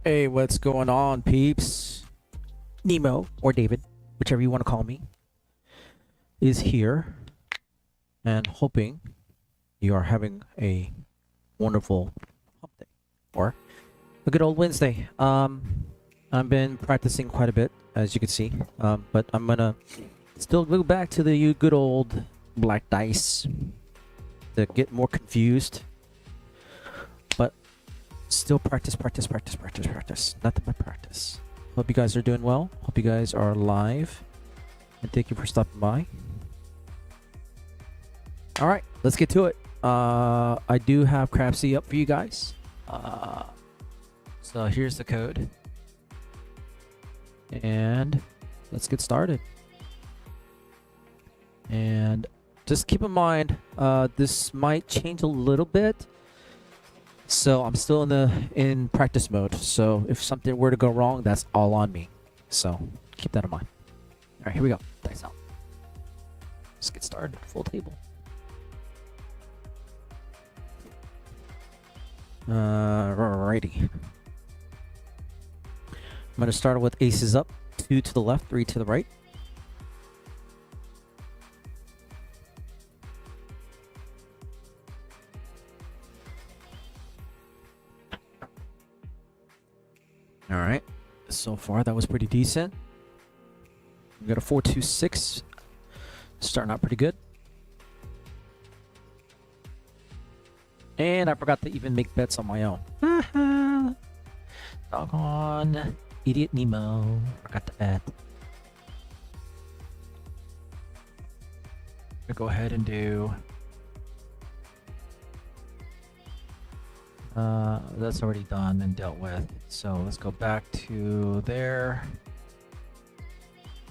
Hey, what's going on, peeps? Nemo, or David, whichever you want to call me, is here and hoping you are having a wonderful hump day or a good old Wednesday. I've been practicing quite a bit, as you can see, but I'm gonna still go back to the good old black dice to get more confused. But still practice. Nothing but practice. Hope you guys are doing well. Hope you guys are live. And thank you for stopping by. Alright, let's get to it. I do have Crapsy up for you guys. So here's the code. And let's get started. And just keep in mind, this might change a little bit. So I'm still in practice mode. So if something were to go wrong, that's all on me. So keep that in mind. All right, here we go. Dice out. Let's get started. Full table. Alrighty. I'm gonna start with aces up, 2 to the left, 3 to the right. All right, so far that was pretty decent. We got a 4-2-6, starting out pretty good. And I forgot to even make bets on my own. Doggone idiot Nemo, forgot to bet. I'm gonna go ahead and do. That's already done and dealt with. So let's go back to there.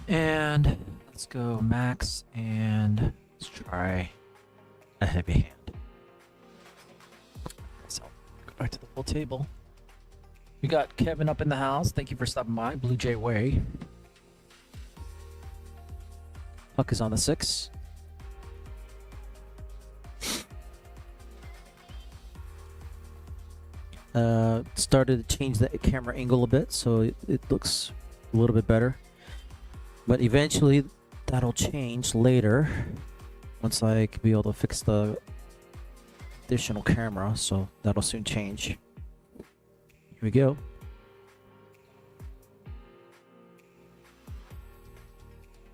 And let's go max and let's try a heavy hand. So go back to the full table. We got Kevin up in the house. Thank you for stopping by. Blue Jay Way. Puck is on the 6. Started to change the camera angle a bit, so it looks a little bit better. But eventually, that'll change later once I can be able to fix the additional camera. So that'll soon change. Here we go.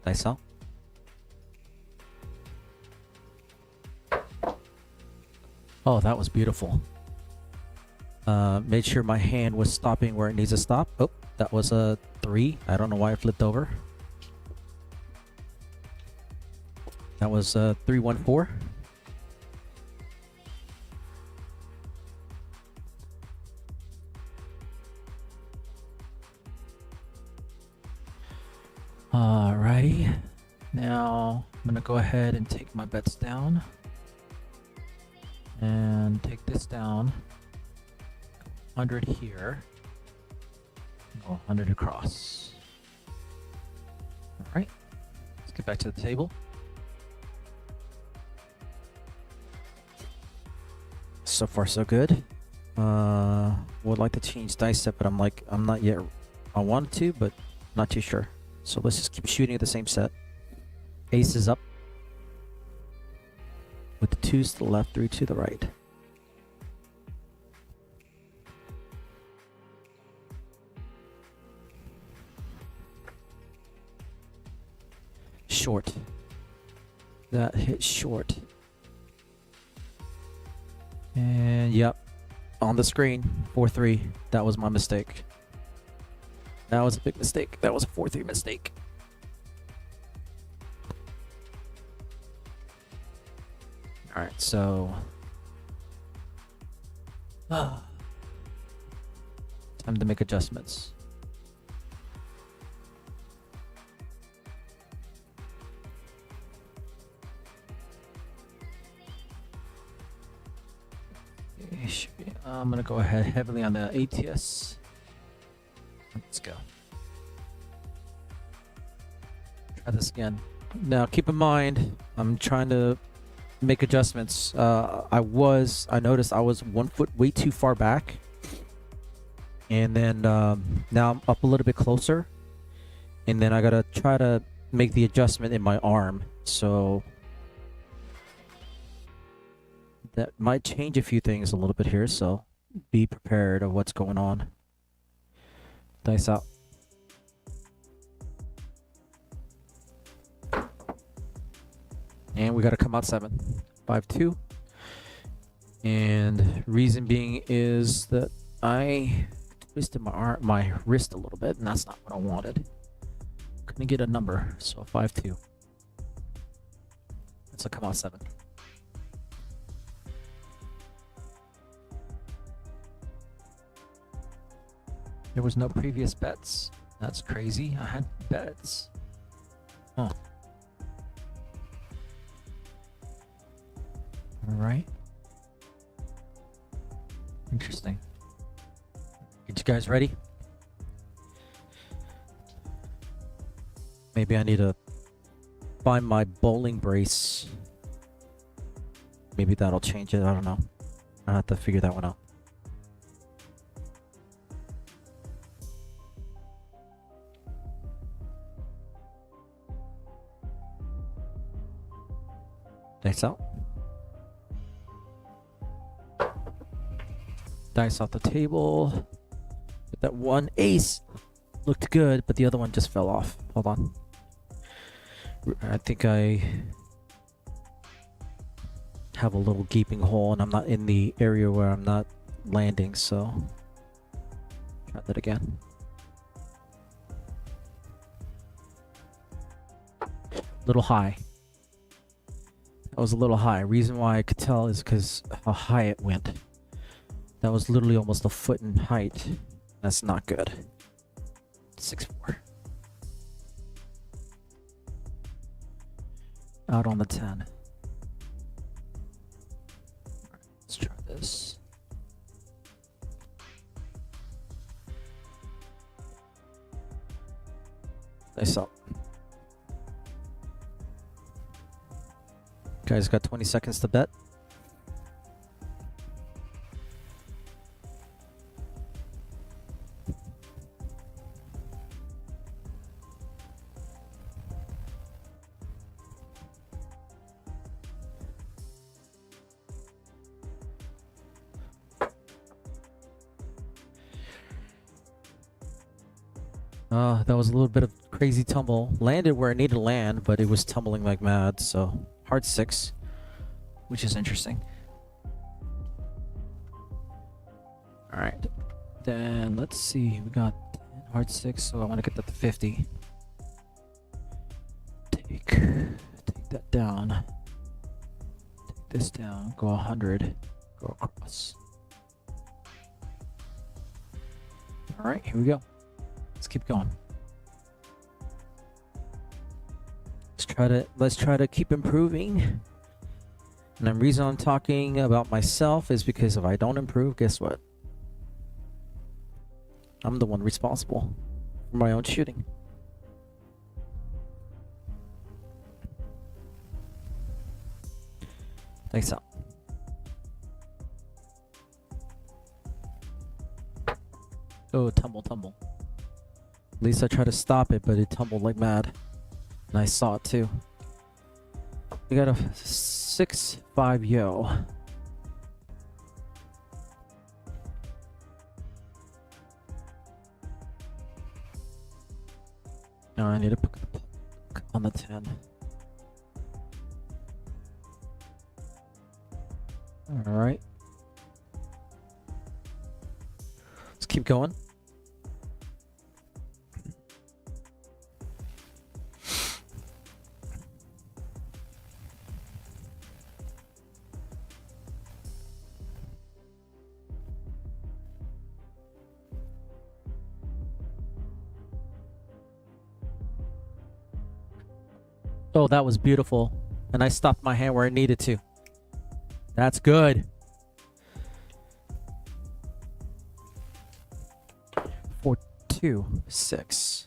Dice out. Oh, that was beautiful. Made sure my hand was stopping where it needs to stop. Oh, that was a 3. I don't know why I flipped over. That was 3-1-4. Alrighty. Now I'm gonna go ahead and take my bets down. And take this down. 100 here. Oh, 100 across. Alright. Let's get back to the table. So far so good. Would like to change dice set, but I'm not yet. I wanted to, but not too sure. So let's just keep shooting at the same set. Ace is up. With the 2s to the left, 3 to the right. Short. That hit short. And yep, on the screen, 4-3. That was my mistake. That was a big mistake. That was a 4-3 mistake. All right, so time to make adjustments. I'm gonna go ahead heavily on the ATS. Let's go. Try this again. Now keep in mind, I'm trying to make adjustments. I noticed I was 1 foot way too far back, And then now I'm up a little bit closer. And then I gotta try to make the adjustment in my arm. So that might change a few things a little bit here. So be prepared of what's going on. Dice out. And we gotta come out 7. 5-2. And reason being is that I twisted my wrist a little bit, and that's not what I wanted. Couldn't get a number, so 5-2. That's a come out 7. There was no previous bets. That's crazy. I had bets. Huh. All right. Interesting. Get you guys ready? Maybe I need to find my bowling brace. Maybe that'll change it. I don't know. I'll have to figure that one out. Dice out. Dice off the table. Get that one ace. Looked good, but the other one just fell off. Hold on. I think I have a little gaping hole and I'm not in the area where I'm not landing, so try that again. Little high. That was a little high. Reason why I could tell is because how high it went. That was literally almost a foot in height. That's not good. 6-4. Out on the 10. Let's try this. Nice up. Guys got 20 seconds to bet. That was a little bit of crazy tumble. Landed where it needed to land, but it was tumbling like mad, so hard 6, which is interesting. Alright, then let's see. We got 10, hard 6, so I want to get that to 50. Take that down. Take this down, go 100, go across. Alright, here we go. Let's keep going. Let's try to keep improving. And the reason I'm talking about myself is because if I don't improve, guess what? I'm the one responsible for my own shooting. Thanks out. Oh, tumble. At least I tried to stop it, but it tumbled like mad. And I saw it too. We got a 6-5 yo. Now I need to put the puck on the 10. Alright. Let's keep going. Oh, that was beautiful. And I stopped my hand where it needed to. That's good. 4-2-6.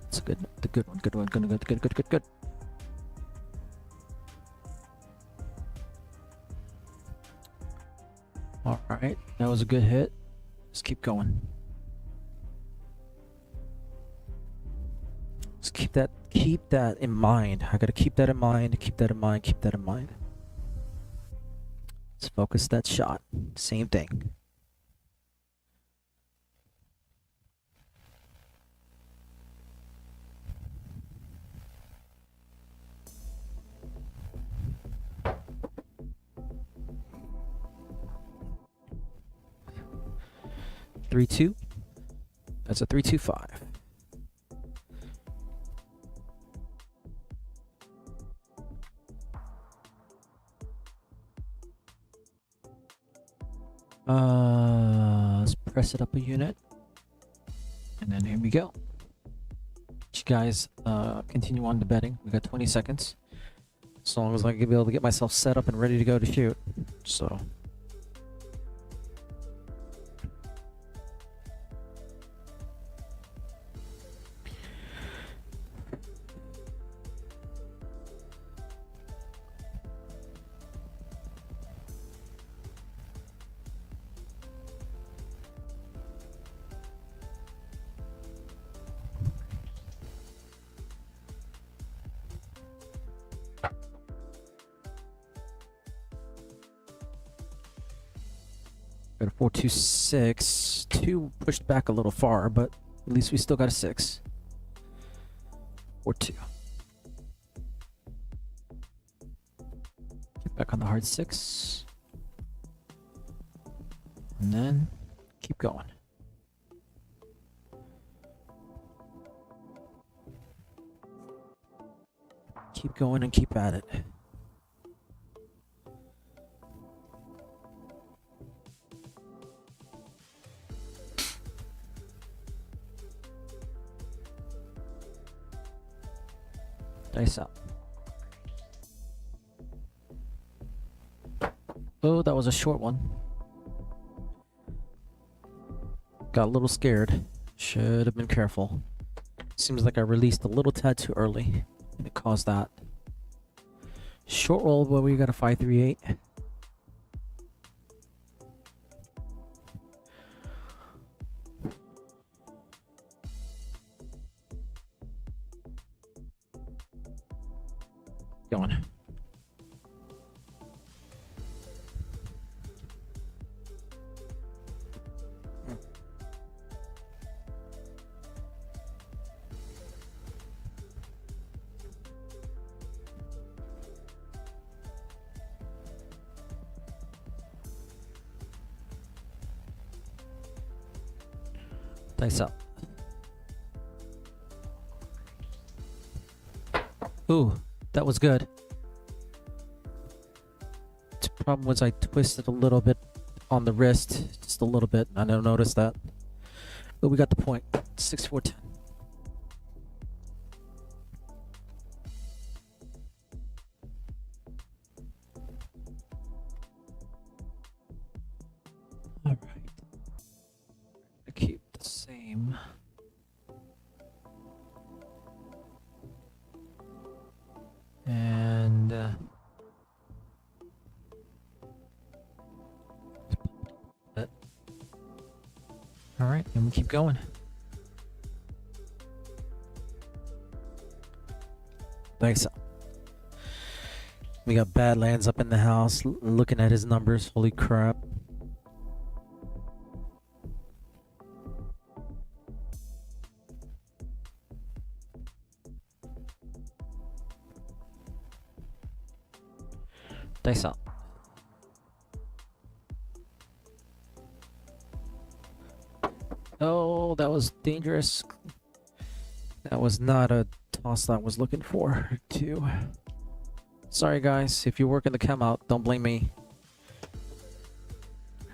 It's a good one. Good. All right, that was a good hit. Let's keep going. Just keep that in mind. I gotta keep that in mind, keep that in mind, keep that in mind. Let's focus that shot. Same thing. Three, two. That's a 3-2-5. Let's press it up a unit. And then here we go. You guys continue on the betting. We got 20 seconds. As long as I can be able to get myself set up and ready to go to shoot. So. Got a 4-2-6. 2 pushed back a little far, but at least we still got a 6. 4-2. Get back on the hard 6. And then keep going. Keep going and keep at it. Dice up. Oh, that was a short one. Got a little scared. Should have been careful. Seems like I released a little tad too early, and it caused that. Short roll, but we got a 5-3-8. Going. Dice up. Ooh, that was good. The problem was I twisted a little bit on the wrist, just a little bit. I didn't notice that. But we got the point. 6-4-10. All right. I keep the same. And all right, and we keep going. Thanks. We got Badlands up in the house, looking at his numbers. Holy crap. Dice up. Oh, that was dangerous. That was not a toss that I was looking for, too. Sorry, guys. If you work in the come out, don't blame me.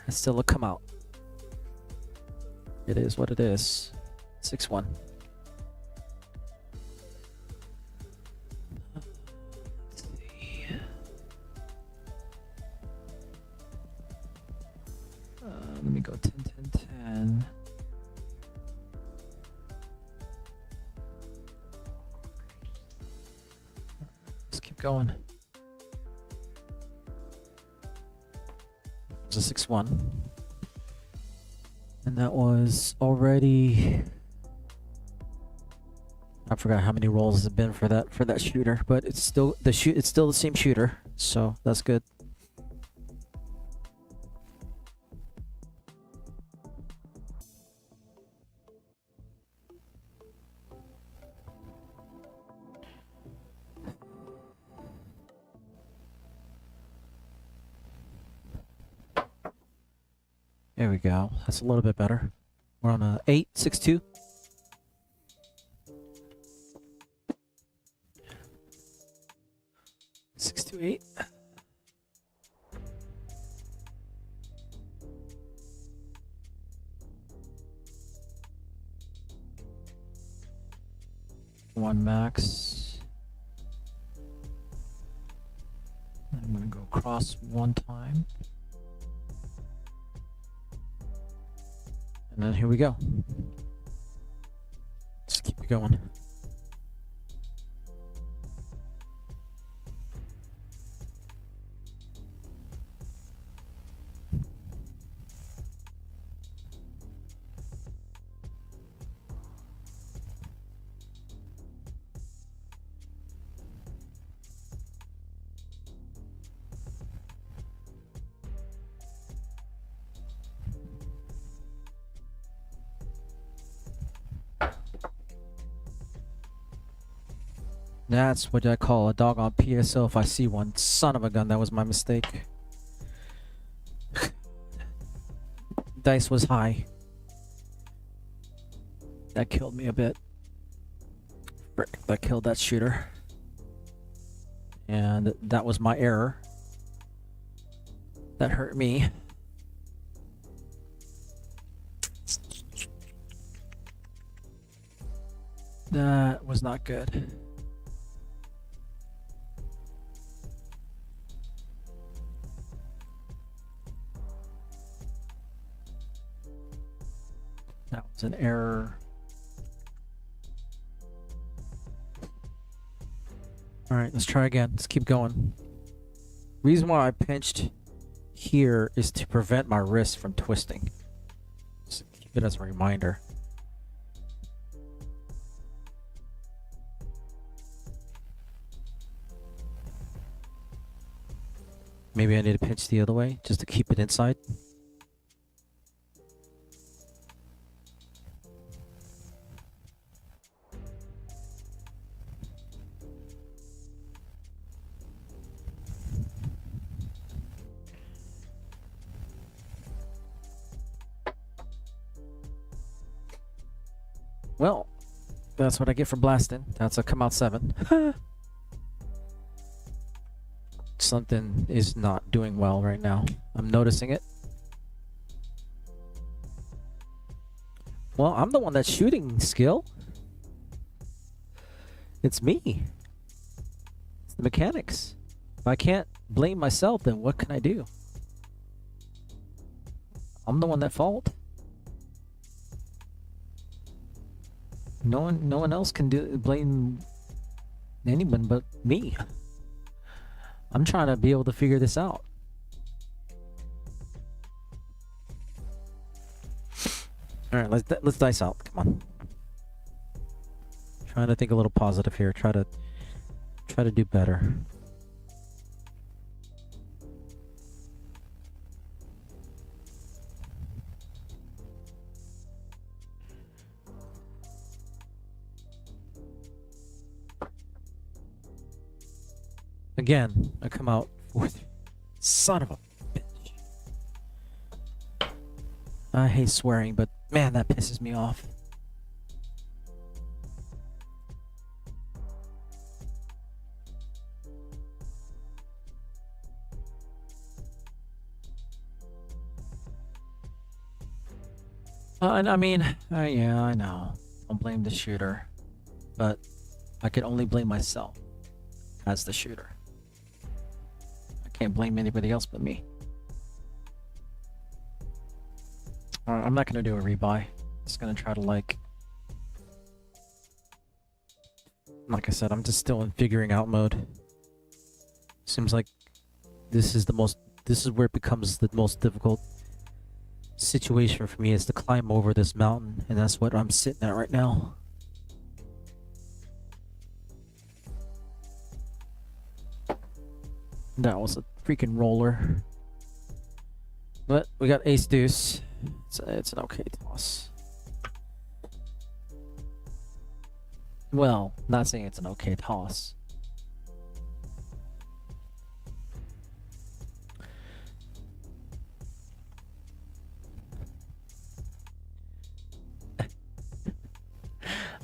It's still a come out. It is what it is. 6-1. Let's see. Let me go 10-10-10. Let's keep going. It was a 6-1. And that was already... I forgot how many rolls it's been for that shooter, but it's still it's still the same shooter, so that's good. There we go. That's a little bit better. We're on a 8-6-2. Six to 8. One max. I'm gonna go cross one time. And then here we go. Just keep it going. That's what I call a dog on PSO if I see one. Son of a gun, that was my mistake. Dice was high. That killed me a bit. Frick, that killed that shooter. And that was my error. That hurt me. That was not good. That was an error. Alright, let's try again. Let's keep going. Reason why I pinched here is to prevent my wrist from twisting. Just keep it as a reminder. Maybe I need to pinch the other way just to keep it inside. Well, that's what I get for blasting. That's a come out 7. Something is not doing well right now. I'm noticing it. Well, I'm the one that's shooting skill. It's me. It's the mechanics. If I can't blame myself, then what can I do? I'm the one at fault. No one else can blame anyone but me. I'm trying to be able to figure this out. All right, let's dice out. Come on. Trying to think a little positive here. Try to do better. Again, I come out 4th. Son of a bitch. I hate swearing, but man, that pisses me off. And I mean, yeah, I know. I'll blame the shooter, but I can only blame myself as the shooter. Can't blame anybody else but me. I'm not gonna do a rebuy. Just gonna try to like I said, I'm just still in figuring out mode. Seems like this is the most this is where it becomes the most difficult situation for me, is to climb over this mountain, and that's what I'm sitting at right now. That was a freaking roller. But we got ace deuce. It's an okay toss. Well, not saying it's an okay toss.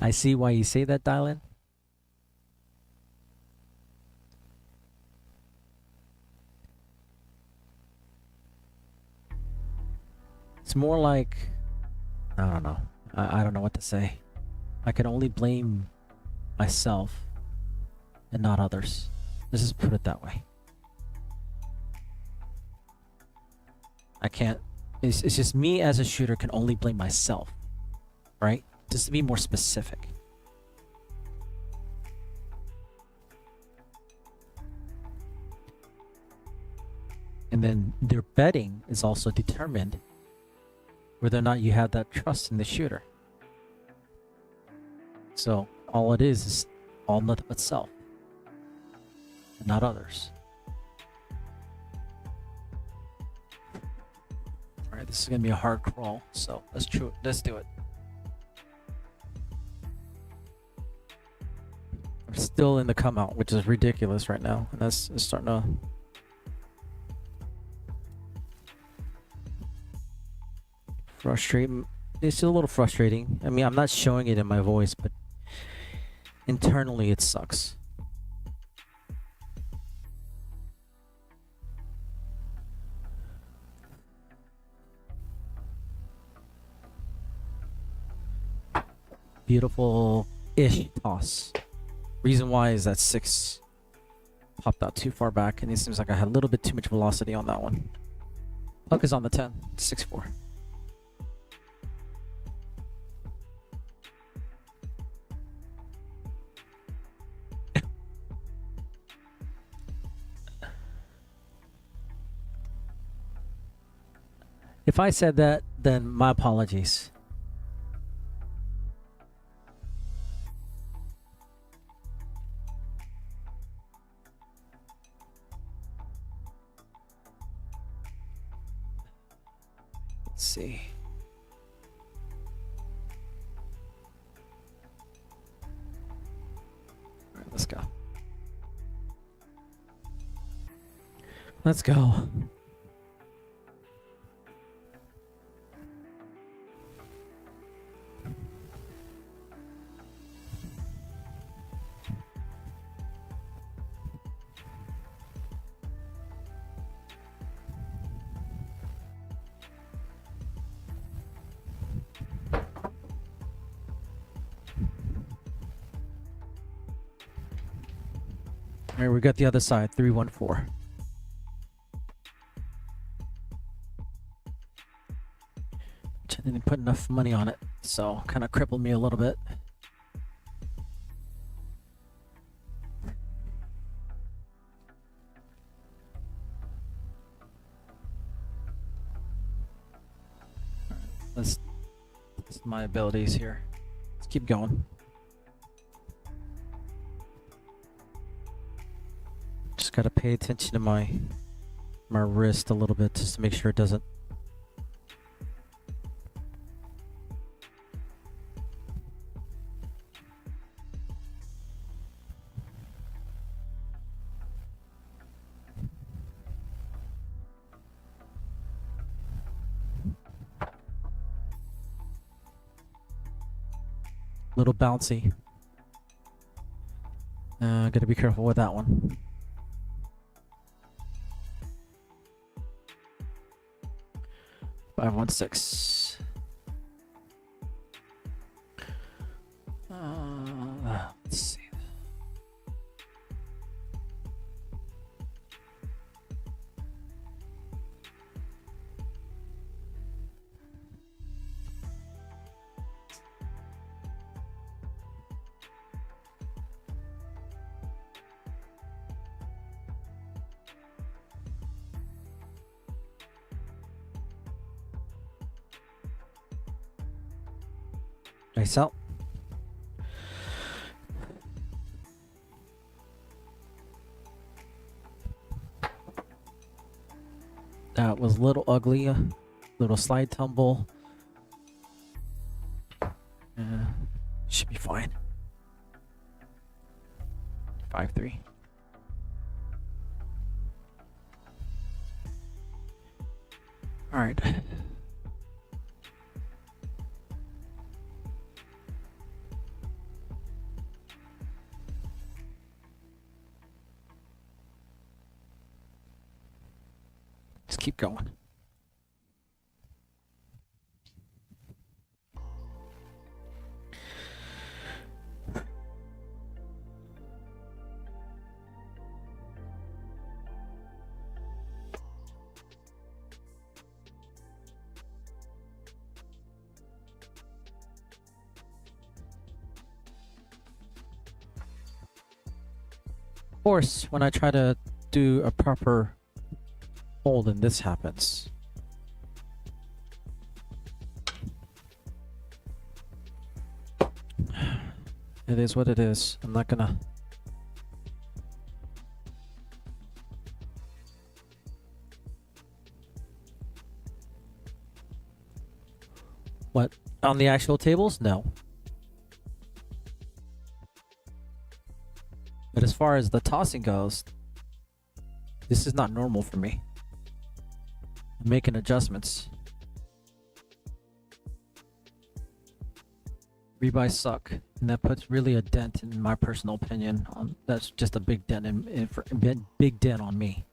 I see why you say that, Dylan. It's more like, I don't know. I don't know what to say. I can only blame myself and not others. Let's just put it that way. I can't. It's just me as a shooter can only blame myself, right? Just to be more specific. And then their betting is also determined whether or not you have that trust in the shooter. So all it is all nothing but self, and not others. All right, this is gonna be a hard crawl, so let's do it. I'm still in the come out, which is ridiculous right now, and that's starting to. Frustrating. It's still a little frustrating. I mean, I'm not showing it in my voice, but internally it sucks. Beautiful-ish toss. Reason why is that 6 popped out too far back, and it seems like I had a little bit too much velocity on that one. Puck is on the 10, 6-4. If I said that, then my apologies. Let's see. All right, let's go. Let's go. All right, we got the other side, 314. I didn't put enough money on it, so kind of crippled me a little bit. All right, let's test my abilities here. Let's keep going. Just gotta pay attention to my wrist a little bit just to make sure it doesn't. Little bouncy. Gotta be careful with that one. Five, 1, 6. Let's see. Nice out. That was a little ugly. Little slide tumble. Should be fine. 5-3. All right. Just keep going. Of course, when I try to do a proper hold and this happens. It is what it is. I'm not gonna... What? On the actual tables? No. But as far as the tossing goes, this is not normal for me. I'm making adjustments. Rebuys suck, and that puts really a dent, in my personal opinion. That's just a big dent big dent on me.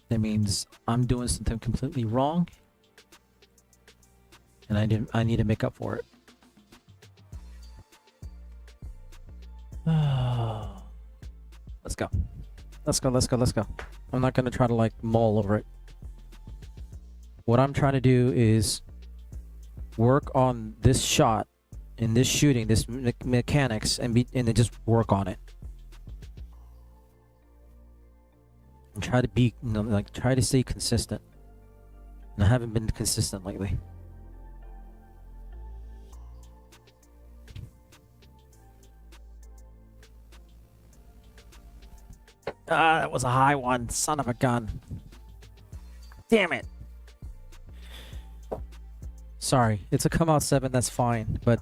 That means I'm doing something completely wrong, and I need to make up for it. Let's go. Let's go. I'm not gonna try to like mull over it. What I'm trying to do is work on this shot and this shooting, this mechanics, and then just work on it. And try to be, try to stay consistent. And I haven't been consistent lately. Ah, that was a high one. Son of a gun. Damn it. Sorry, it's a come out 7, that's fine, but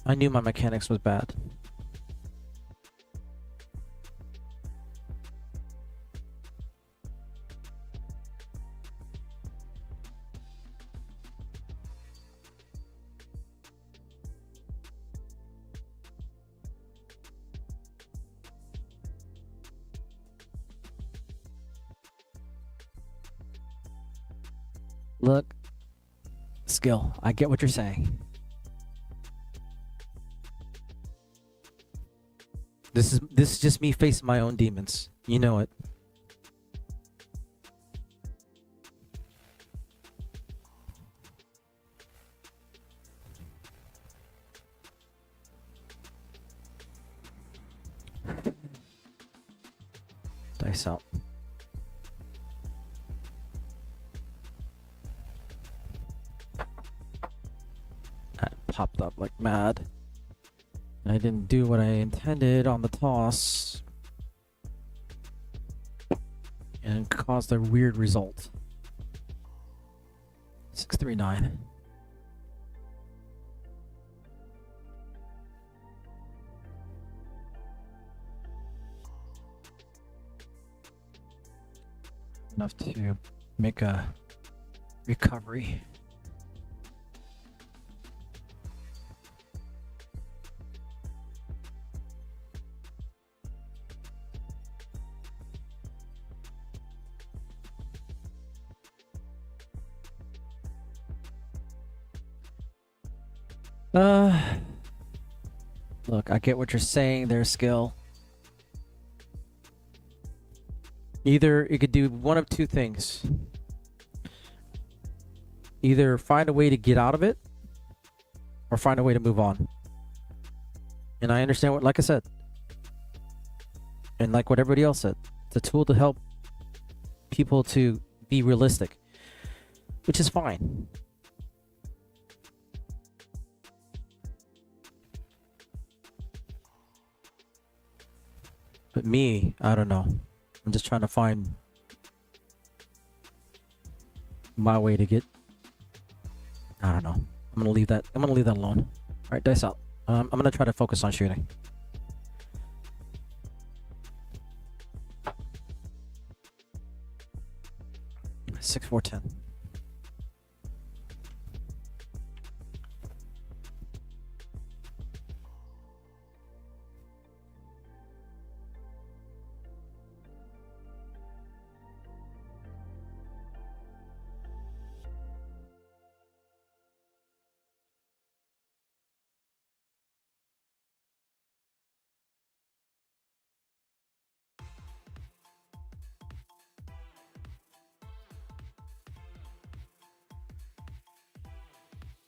I knew my mechanics was bad. Look, skill. I get what you're saying. This is just me facing my own demons. You know it. Dice out. Popped up like mad. I didn't do what I intended on the toss and caused a weird result. 639. Enough to make a recovery. Look, I get what you're saying there, skill. Either you could do one of two things. Either find a way to get out of it, or find a way to move on. And I understand what, like I said, and like what everybody else said, it's a tool to help people to be realistic, which is fine. me, I don't know. I'm just trying to find my way to get. I don't know. I'm gonna leave that. I'm gonna leave that alone. All right, dice out. I'm gonna try to focus on shooting. Six, 4, 10.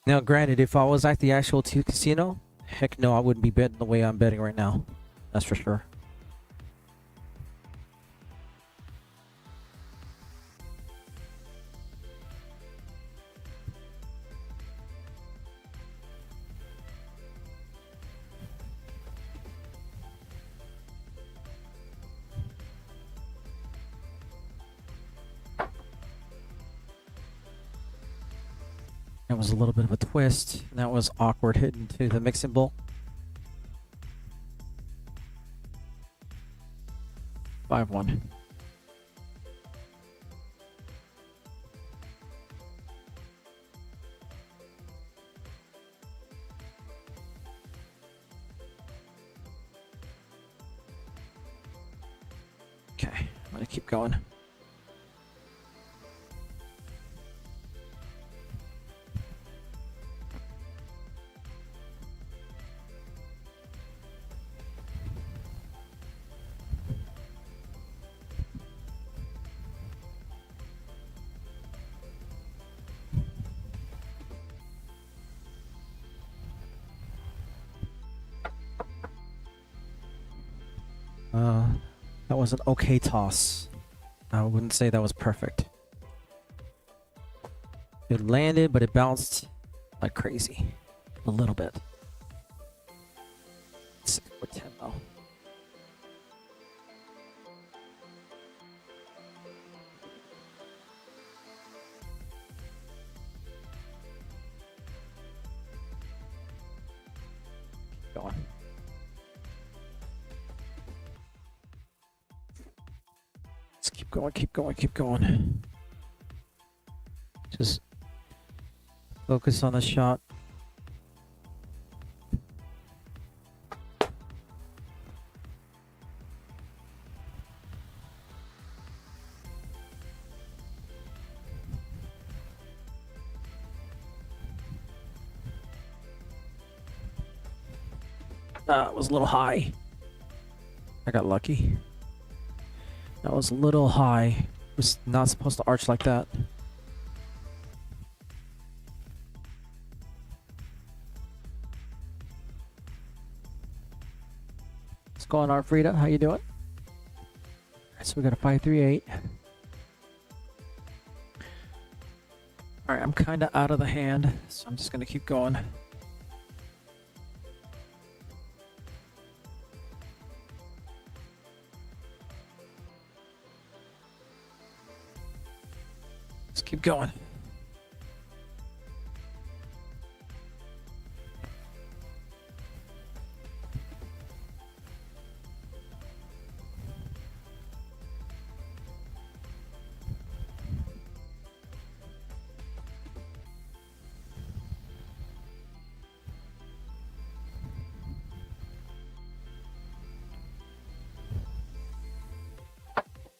Now, granted, if I was at the actual casino, heck no, I wouldn't be betting the way I'm betting right now. That's for sure. That was a little bit of a twist. And that was awkward hitting to the mixing bowl. 5-1. Okay, I'm gonna keep going. That was an okay toss. I wouldn't say that was perfect. It landed, but it bounced like crazy. A little bit. 6 or 10 though. Keep going. Keep going, keep going, keep going. Just focus on the shot. It was a little high. I got lucky. That was a little high. It was not supposed to arch like that. What's going on, Frida? How you doing? Alright, so we got a 5-3-8. Alright, I'm kind of out of the hand, so I'm just going to keep going. Keep going.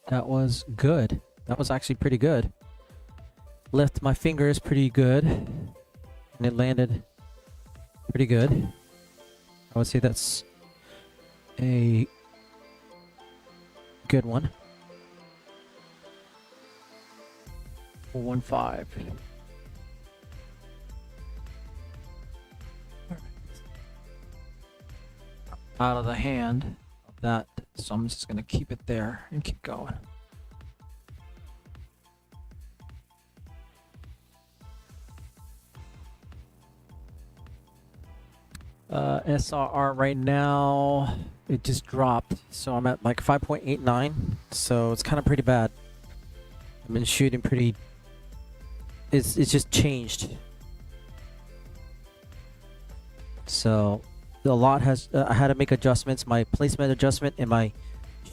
That was good. That was actually pretty good. Left my fingers pretty good, and it landed pretty good. I would say that's a good one. 4-1-5. Out of the hand of that, so I'm just gonna keep it there and keep going. SRR right now it just dropped. So I'm at like 5.89. So it's kind of pretty bad. I've been shooting pretty. It's just changed. So a lot has. I had to make adjustments. My placement adjustment and my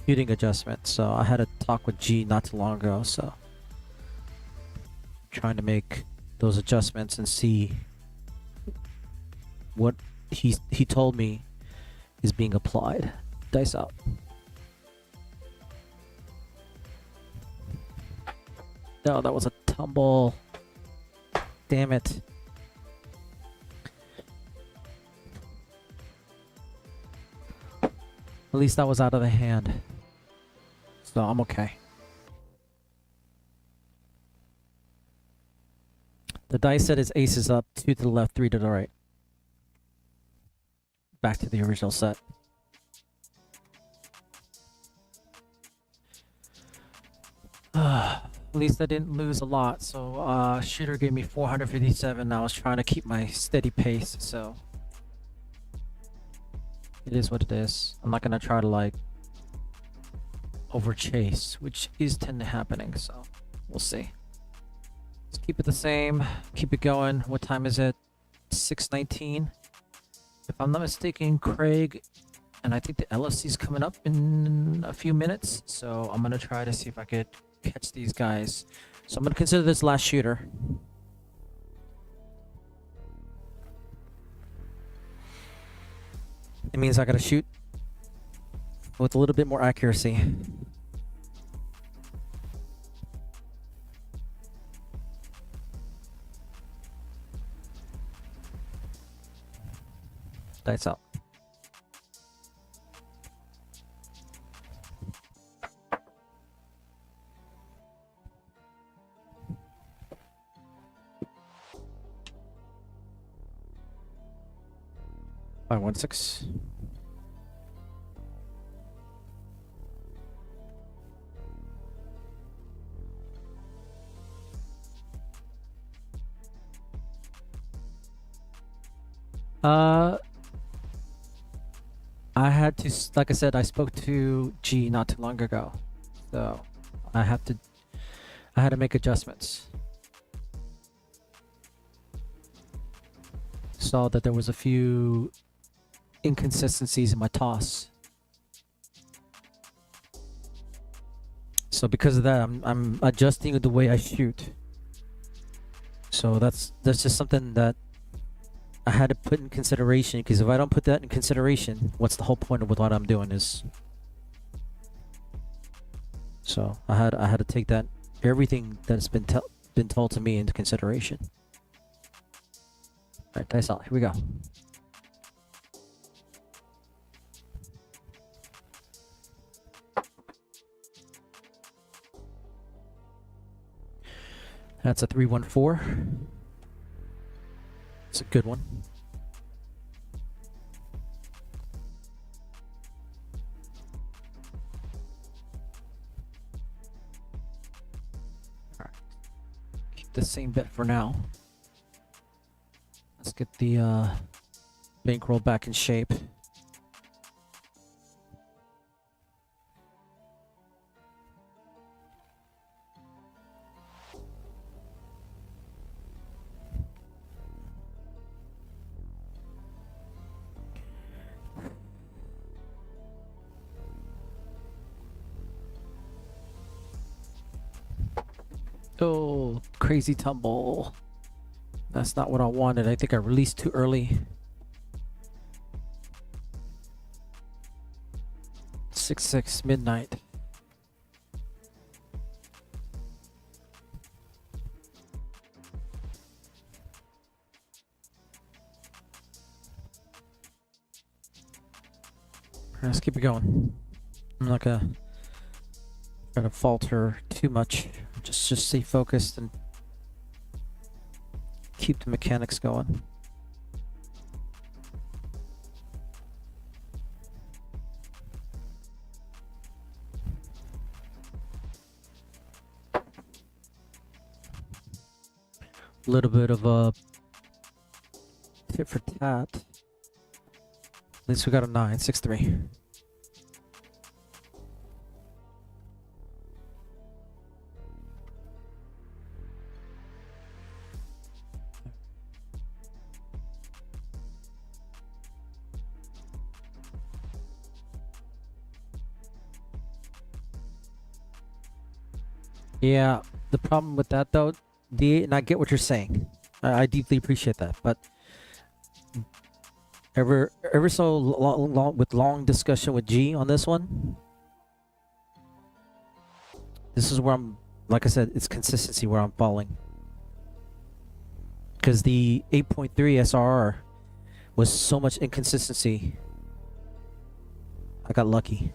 shooting adjustment. So I had to talk with G not too long ago. So trying to make those adjustments and see what he told me is being applied. Dice out. No, that was a tumble. Damn it. At least that was out of the hand. So I'm okay. The dice set is aces up, 2 to the left, 3 to the right. Back to the original set. At least I didn't lose a lot. So shooter gave me 457. I was trying to keep my steady pace, so it is what it is. I'm not gonna try to like over chase, which is tend to happening, so we'll see. Let's keep it the same, keep it going. What time is it? 6:19. If I'm not mistaken, Craig, and I think the LFC's coming up in a few minutes, so I'm gonna try to see if I could catch these guys. So I'm gonna consider this last shooter. It means I gotta shoot with a little bit more accuracy. Dice out. By 1-6. I had to, like I said, I spoke to G not too long ago, so I had to make adjustments. Saw that there was a few inconsistencies in my toss, so because of that, I'm adjusting the way I shoot. So that's just something that I had to put in consideration, because if I don't put that in consideration, what's the whole point of what I'm doing is. So I had to take that, everything that's been told to me, into consideration. All right, dice out. Here we go. That's a 3-1-4. It's a good one. All right. Keep the same bet for now. Let's get the bankroll back in shape. Oh, crazy tumble. That's not what I wanted. I think I released too early. 6-6 midnight. Let's keep it going. I'm not gonna try to falter too much. Just stay focused and keep the mechanics going. A little bit of a tit for tat. At least we got a 9, 6-3. Yeah, the problem with that though, and I get what you're saying. I deeply appreciate that, but ever so long discussion with G on this one. This is where I'm, like I said, it's consistency where I'm falling. Because the 8.3 SRR was so much inconsistency. I got lucky.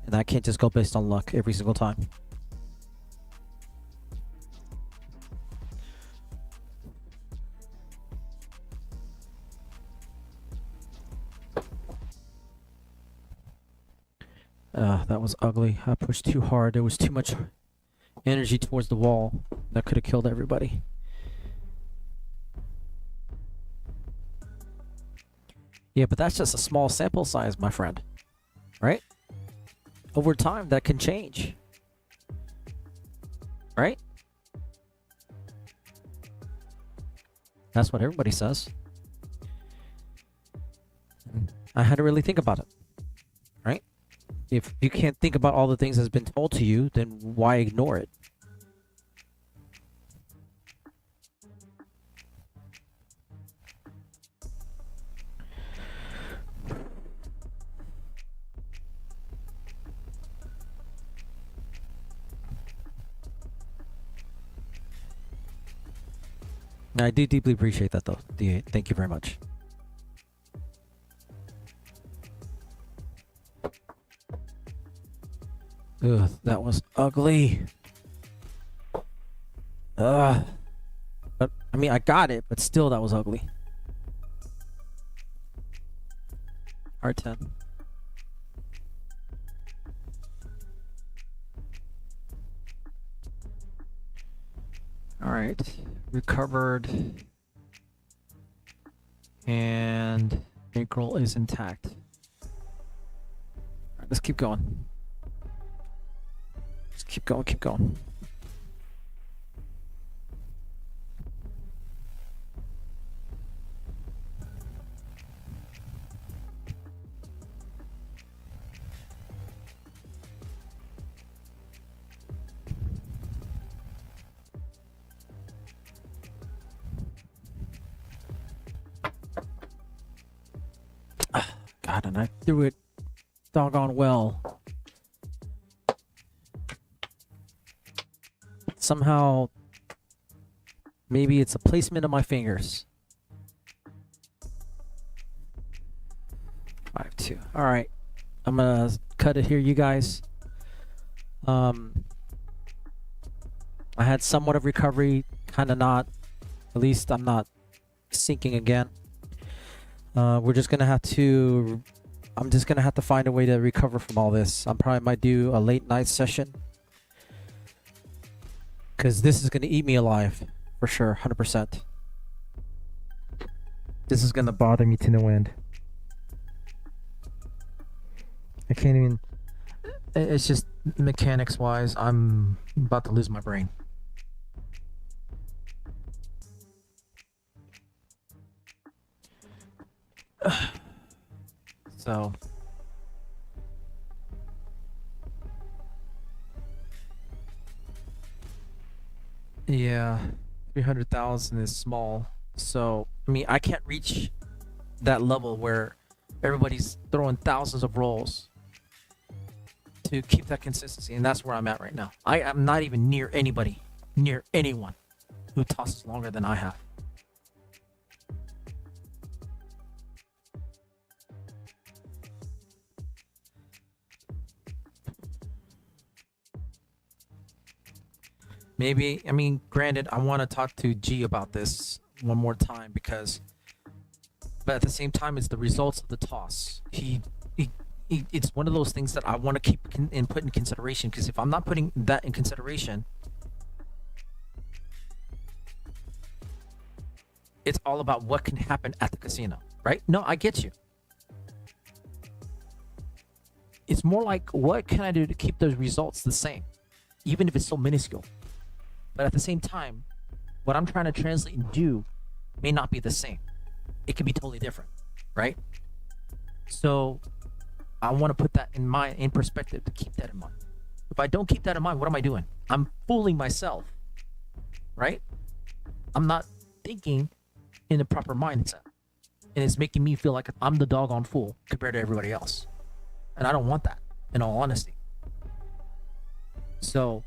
And I can't just go based on luck every single time. That was ugly. I pushed too hard. There was too much energy towards the wall. That could have killed everybody. Yeah, but that's just a small sample size, my friend. Right? Over time, that can change. Right? That's what everybody says. I had to really think about it. Right? If you can't think about all the things that's been told to you, then why ignore it? I do deeply appreciate that, though. Thank you very much. Ugh, that was ugly. Ugh. But, I mean, I got it, but still that was ugly. R10. Alright. Recovered. And bankroll is intact. Alright, let's keep going. Keep going, keep going. God, and I threw it doggone well. Somehow, maybe it's a placement of my fingers. 5-2. All right, I'm gonna cut it here, you guys. I had somewhat of recovery, kind of not. At least I'm not sinking again. We're just gonna have to. I'm just gonna have to find a way to recover from all this. I probably might do a late night session. Because this is going to eat me alive. For sure. 100%. This is going to bother me to no end. I can't even... It's just mechanics wise, I'm about to lose my brain. So... Yeah, 300,000 is small. So, I mean, I can't reach that level where everybody's throwing thousands of rolls to keep that consistency. And that's where I'm at right now. I am not even near anybody, near anyone who tosses longer than I have. Maybe, I mean, granted, I want to talk to G about this one more time but at the same time, it's the results of the toss. It's one of those things that I want to keep and put in consideration, because if I'm not putting that in consideration, it's all about what can happen at the casino, right? No, I get you. It's more like, what can I do to keep those results the same, even if it's so minuscule? But at the same time, what I'm trying to translate and do may not be the same. It could be totally different, right? So I want to put that in perspective, to keep that in mind. If I don't keep that in mind, what am I doing? I'm fooling myself, right? I'm not thinking in the proper mindset. And it's making me feel like I'm the doggone fool compared to everybody else. And I don't want that, in all honesty. So,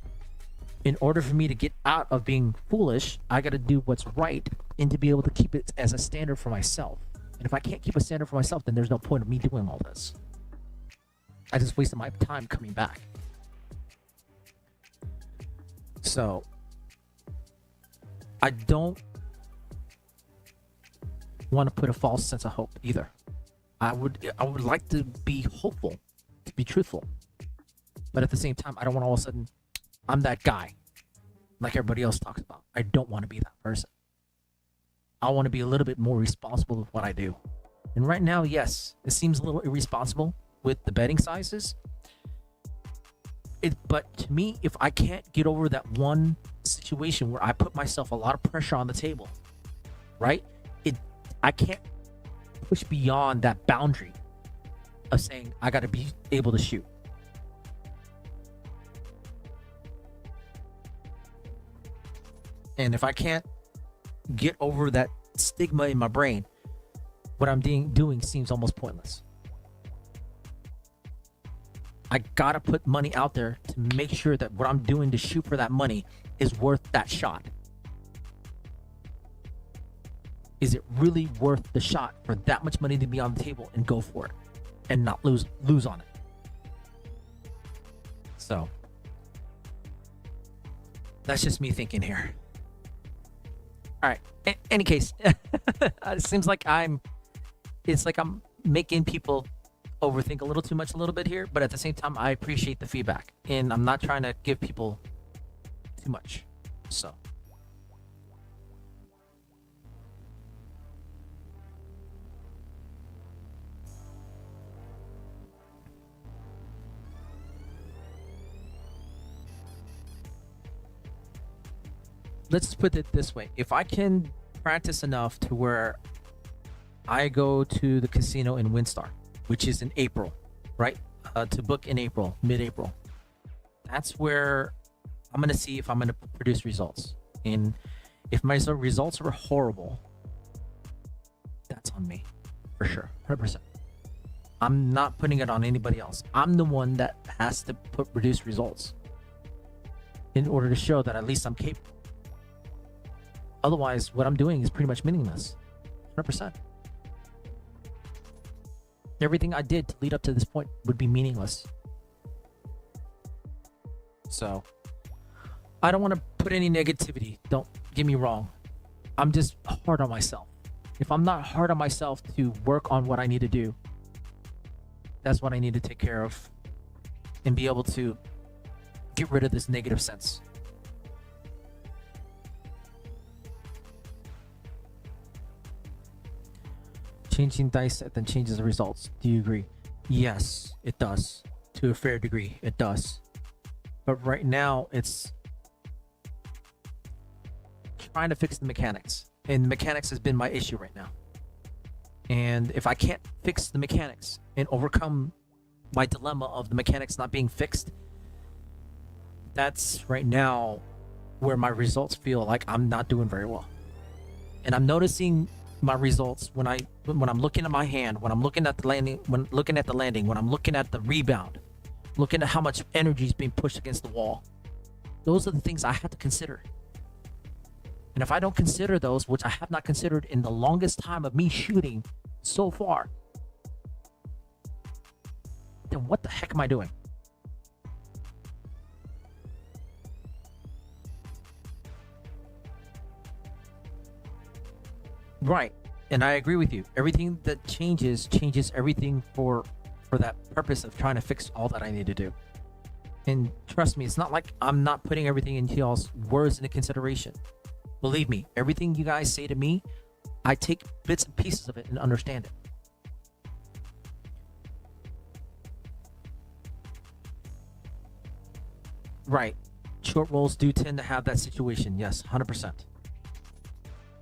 in order for me to get out of being foolish, I got to do what's right and to be able to keep it as a standard for myself. And if I can't keep a standard for myself, then there's no point of me doing all this. I just wasted my time coming back. So, I don't want to put a false sense of hope either. I would like to be hopeful, to be truthful. But at the same time, I don't want all of a sudden, I'm that guy like everybody else talks about. I don't want to be that person. I want to be a little bit more responsible with what I do. And right now, yes, it seems a little irresponsible with the betting sizes. But to me, if I can't get over that one situation where I put myself a lot of pressure on the table, right? I can't push beyond that boundary of saying I got to be able to shoot. And if I can't get over that stigma in my brain, what I'm doing seems almost pointless. I gotta put money out there to make sure that what I'm doing to shoot for that money is worth that shot. Is it really worth the shot for that much money to be on the table and go for it and not lose on it? So that's just me thinking here. All right. In any case, it seems like I'm making people overthink a little bit here, but at the same time, I appreciate the feedback and I'm not trying to give people too much. So. Let's put it this way. If I can practice enough to where I go to the casino in WinStar, which is in April, right? To book in April, mid-April. That's where I'm going to see if I'm going to produce results. And if my results are horrible, that's on me, for sure, 100%. I'm not putting it on anybody else. I'm the one that has to produce results in order to show that at least I'm capable. Otherwise, what I'm doing is pretty much meaningless. 100%. Everything I did to lead up to this point would be meaningless. So, I don't want to put any negativity. Don't get me wrong. I'm just hard on myself. If I'm not hard on myself to work on what I need to do, that's what I need to take care of and be able to get rid of this negative sense. Changing dice set then changes the results. Do you agree? Yes, it does. To a fair degree, it does. But right now, it's trying to fix the mechanics. And the mechanics has been my issue right now. And if I can't fix the mechanics and overcome my dilemma of the mechanics not being fixed, that's right now where my results feel like I'm not doing very well. And I'm noticing my results when I'm looking at my hand, when I'm looking at the landing, when I'm looking at the rebound, looking at how much energy is being pushed against the wall. Those are the things I have to consider. And if I don't consider those, which I have not considered in the longest time of me shooting so far, then what the heck am I doing? Right. And I agree with you. Everything that changes everything for that purpose of trying to fix all that I need to do. And trust me, it's not like I'm not putting everything into y'all's words into consideration. Believe me, everything you guys say to me, I take bits and pieces of it and understand it. Right. Short rolls do tend to have that situation. Yes, 100%.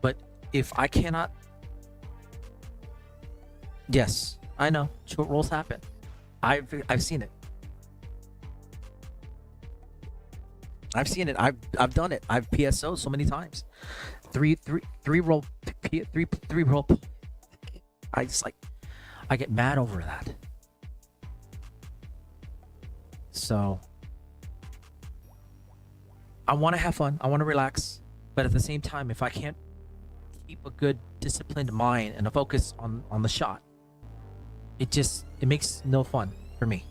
But if I cannot... Yes, I know. Short rolls happen. I've seen it. I've seen it. I've done it. I've PSO so many times. Three roll three roll. I just like I get mad over that. So I want to have fun. I want to relax, but at the same time, if I can't keep a good disciplined mind and a focus on the shot, it makes no fun for me.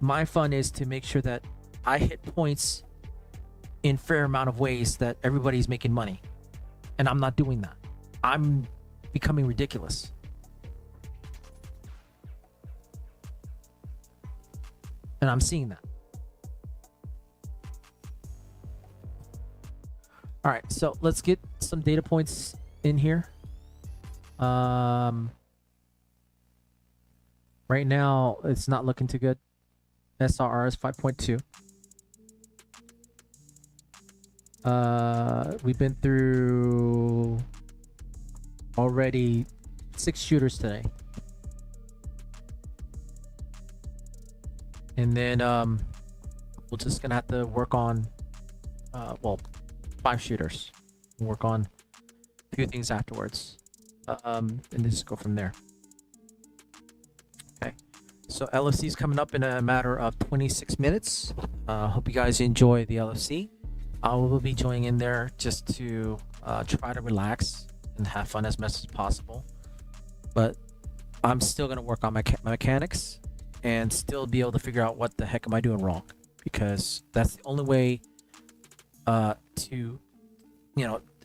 My fun is to make sure that I hit points in fair amount of ways that everybody's making money, and I'm not doing that. I'm becoming ridiculous. And I'm seeing that. All right, so let's get some data points in here. Right now, it's not looking too good. SRR is 5.2. We've been through already 6 shooters today. And then we're just gonna have to work on 5 shooters. We'll work on a few things afterwards. And just go from there. Okay. So LFC is coming up in a matter of 26 minutes. Hope you guys enjoy the LFC. I will be joining in there just to try to relax and have fun as much as possible. But I'm still gonna work on my mechanics and still be able to figure out what the heck am I doing wrong, because that's the only way to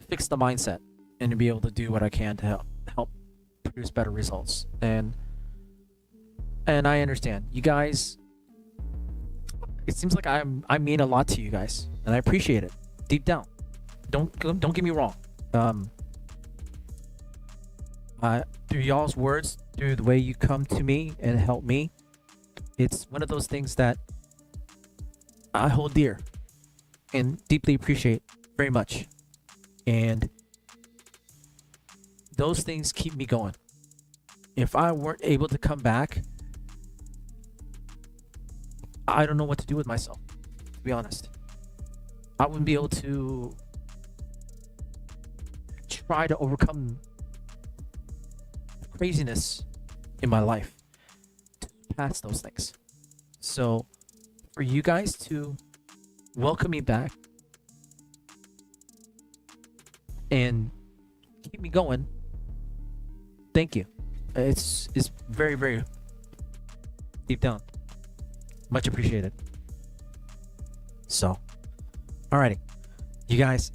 fix the mindset and to be able to do what I can to help produce better results. And I understand you guys. It seems like I mean a lot to you guys, and I appreciate it deep down. Don't get me wrong. Through y'all's words, through the way you come to me and help me, it's one of those things that I hold dear and deeply appreciate very much. And those things keep me going. If I weren't able to come back, I don't know what to do with myself, to be honest. I wouldn't be able to try to overcome craziness in my life to pass those things. So for you guys to welcome me back and keep me going, thank you. It's very, very deep down much appreciated. So alrighty, you guys,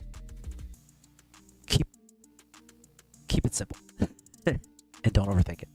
keep it simple and don't overthink it.